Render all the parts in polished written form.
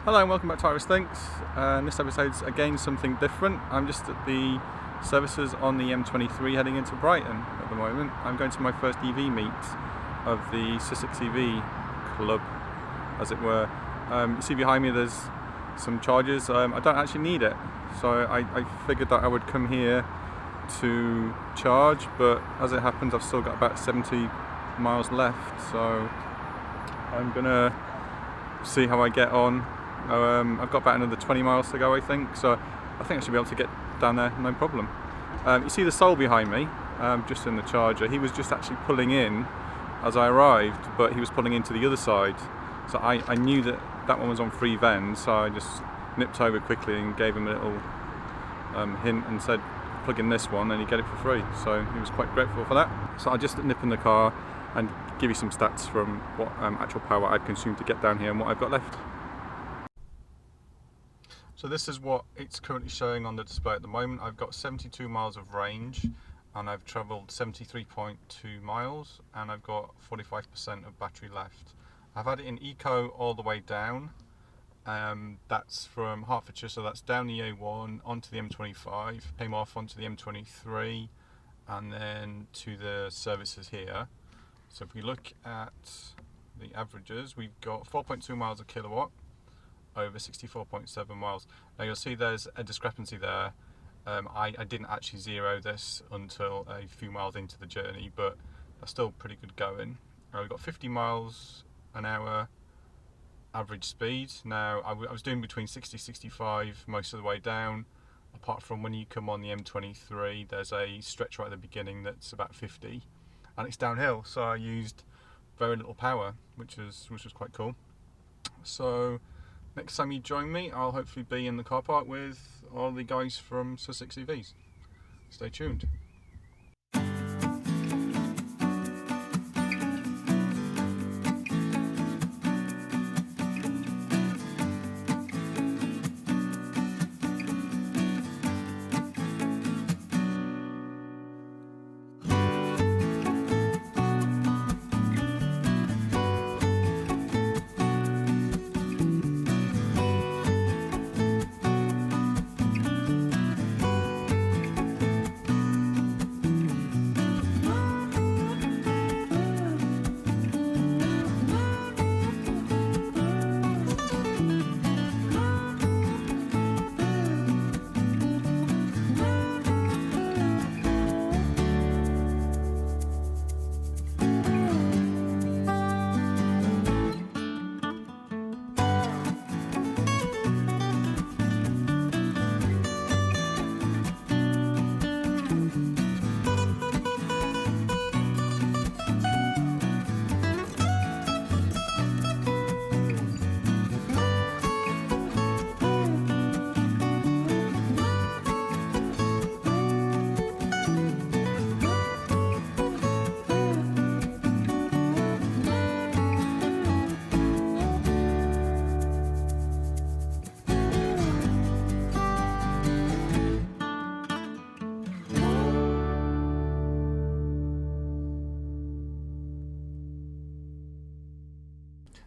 Hello and welcome back to Irish Thinks. This episode's again something different. I'm just at the services on the M23 heading into Brighton at the moment. I'm going to my first EV meet of the Sussex EV club, as it were. You see behind me there's some chargers. I don't actually need it, so I figured that I would come here to charge, but as it happens I've still got about 70 miles left, so I'm gonna see how I get on. I've got about another 20 miles to go, I think, so I think I should be able to get down there no problem. You see the Soul behind me, just in the charger. He was just actually pulling in as I arrived, but he was pulling into the other side, so I knew that one was on free vend, so I just nipped over quickly and gave him a little hint and said plug in this one and you get it for free, so he was quite grateful for that. So I'll just nip in the car and give you some stats from what actual power I've consumed to get down here and what I've got left. So this is what it's currently showing on the display at the moment. I've got 72 miles of range and I've travelled 73.2 miles and I've got 45% of battery left. I've had it in eco all the way down. That's from Hertfordshire, so that's down the A1 onto the M25, came off onto the M23 and then to the services here. So if we look at the averages, we've got 4.2 miles a kilowatt over 64.7 miles. Now you'll see there's a discrepancy there. I didn't actually zero this until a few miles into the journey, but that's still pretty good going. We've got 50 miles an hour average speed. Now I was doing between 60-65 most of the way down, apart from when you come on the M23 there's a stretch right at the beginning that's about 50 and it's downhill, so I used very little power, which was quite cool. So next time you join me, I'll hopefully be in the car park with all the guys from Sussex EVs. Stay tuned.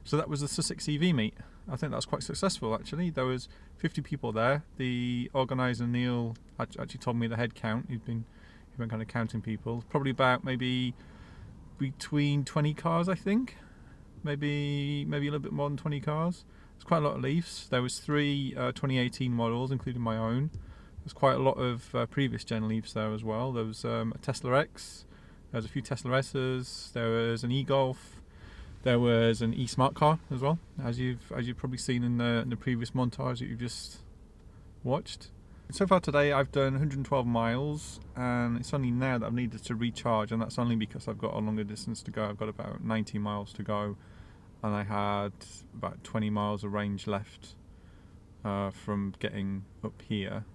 So that was the Sussex EV meet. I think that was quite successful actually. There was 50 people there. The organiser Neil actually told me the head count. He'd been kind of counting people. Probably about maybe between 20 cars, I think. Maybe a little bit more than 20 cars. There's quite a lot of Leafs. There was 3 2018 models, including my own. There's quite a lot of previous gen Leafs there as well. There was a Tesla X. There was a few Tesla S's. There was an e-Golf. There was an e-smart car as well, as you've probably seen in the previous montage that you've just watched. So far today I've done 112 miles and it's only now that I've needed to recharge, and that's only because I've got a longer distance to go. I've got about 90 miles to go and I had about 20 miles of range left from getting up here,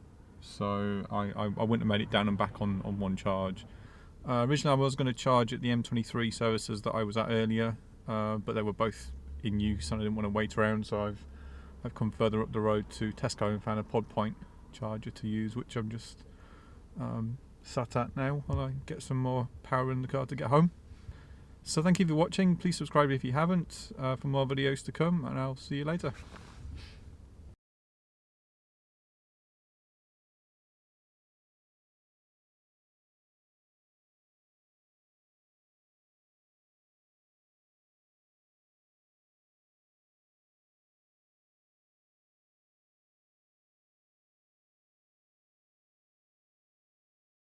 so I wouldn't have made it down and back on one charge. Originally I was going to charge at the M23 services that I was at earlier, but they were both in use and I didn't want to wait around, so I've come further up the road to Tesco and found a Pod Point charger to use, which I'm just sat at now while I get some more power in the car to get home. So thank you for watching. Please subscribe if you haven't for more videos to come, and I'll see you later.